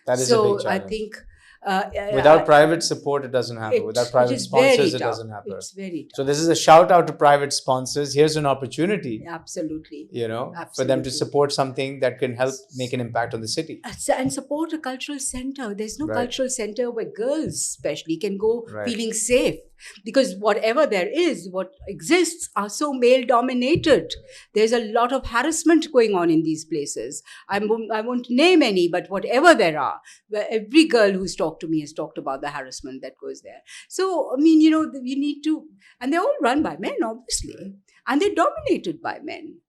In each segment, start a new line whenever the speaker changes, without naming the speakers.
That is a big
So I
challenge.
think
Without private support, it doesn't happen. Without
it
private
is very
sponsors, it
tough.
doesn't happen.
It's very
So
tough.
this is a shout out to private sponsors. Here's an opportunity,
Absolutely.
for them to
Absolutely.
support something that can help make an impact on the city.
And support a cultural center. There's no
Right.
cultural center where girls especially can go
Right.
feeling safe, because whatever there is, what exists are so male dominated. There's a lot of harassment going on in these places. I won't name any, but whatever there are, where every girl who's talked to me has talked about the harassment that goes there. So I mean, you need to, and they're all run by men, obviously, and they're dominated by men.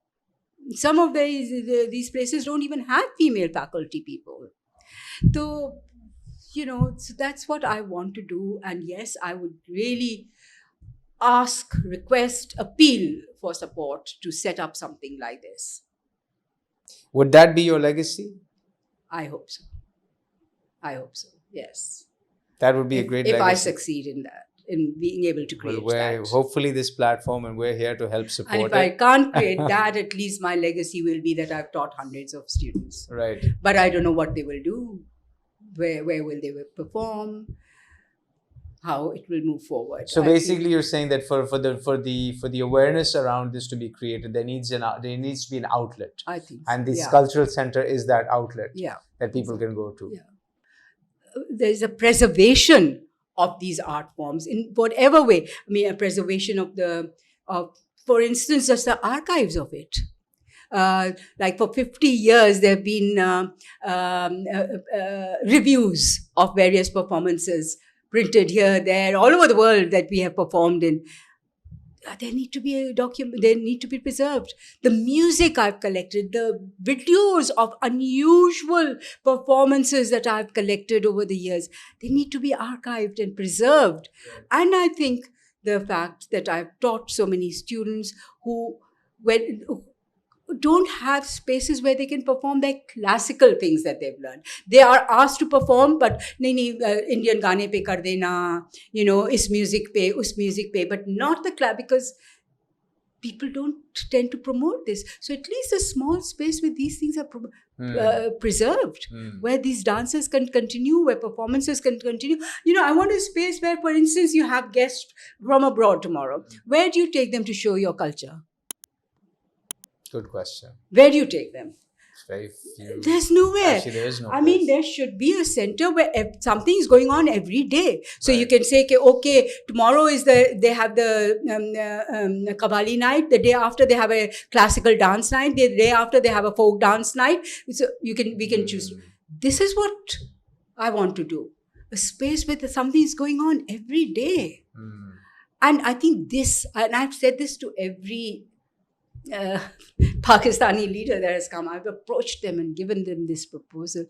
Some of these places don't even have female faculty people. So, so that's what I want to do. And yes, I would really ask, request, appeal for support to set up something like this.
Would that be your legacy?
I hope so. I hope so. Yes.
That would be a great
if
legacy.
I succeed in that, in being able to create that.
Hopefully this platform, and we're here to help support
And if
it.
I can't create that, at least my legacy will be that I've taught hundreds of students.
Right.
But I don't know what they will do. Where will they perform? How it will move forward.
So basically, you're saying that for the awareness around this to be created, there needs to be an outlet.
I think so.
And this cultural center is that outlet.
Yeah.
That people can go to.
Yeah. There's a preservation of these art forms in whatever way. I mean, a preservation of for instance, just the archives of it. Like for 50 years, there have been reviews of various performances printed here, there, all over the world that we have performed in. There need to be a document. They need to be preserved. The music I've collected, the videos of unusual performances that I've collected over the years, they need to be archived and preserved. And I think the fact that I've taught so many students who don't have spaces where they can perform their classical things that they've learned. They are asked to perform, but Indian gaane pe kar dena, is music pe, us music pe, but not the because people don't tend to promote this. So at least a small space where these things are preserved, where these dances can continue, where performances can continue. I want a space where, for instance, you have guests from abroad tomorrow. Where do you take them to show your culture?
Good question.
Where do you take them?
It's very few.
There's nowhere.
Actually, there is no
I mean, there should be a center where something is going on every day. So you can say, okay, tomorrow is they have the Qawwali night. The day after they have a classical dance night. The day after they have a folk dance night. So we can choose. This is what I want to do. A space where something is going on every day. And I think and I've said this to every Pakistani leader that has come. I've approached them and given them this proposal.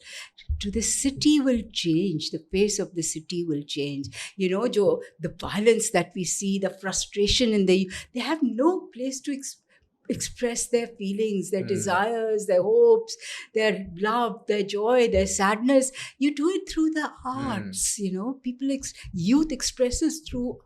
The city will change. The face of the city will change. The violence that we see, the frustration they have no place to express their feelings, their desires, their hopes, their love, their joy, their sadness. You do it through the arts. Youth expresses through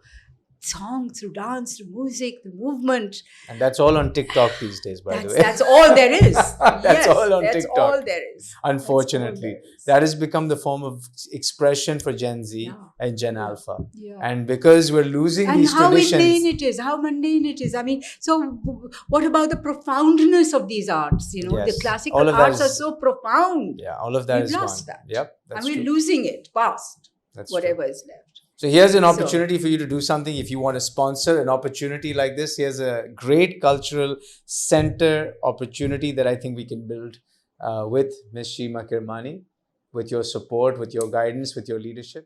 song, through dance, through music, the movement.
And that's all on TikTok these days, by the way.
That's all there is.
That's all on TikTok.
That's all there is.
Unfortunately. That has become the form of expression for Gen Z and Gen Alpha.
Yeah.
And because we're losing these traditions.
And how mundane it is. I mean, so what about the profoundness of these arts? The classical arts are so profound.
Yeah, all of that is gone.
We've lost that.
Yep, that's
and we're
true.
losing it fast.
That's
whatever
true.
is left.
So here's an opportunity for you to do something. If you want to sponsor an opportunity like this, here's a great cultural center opportunity that I think we can build with Ms. Sheema Kirmani, with your support, with your guidance, with your leadership.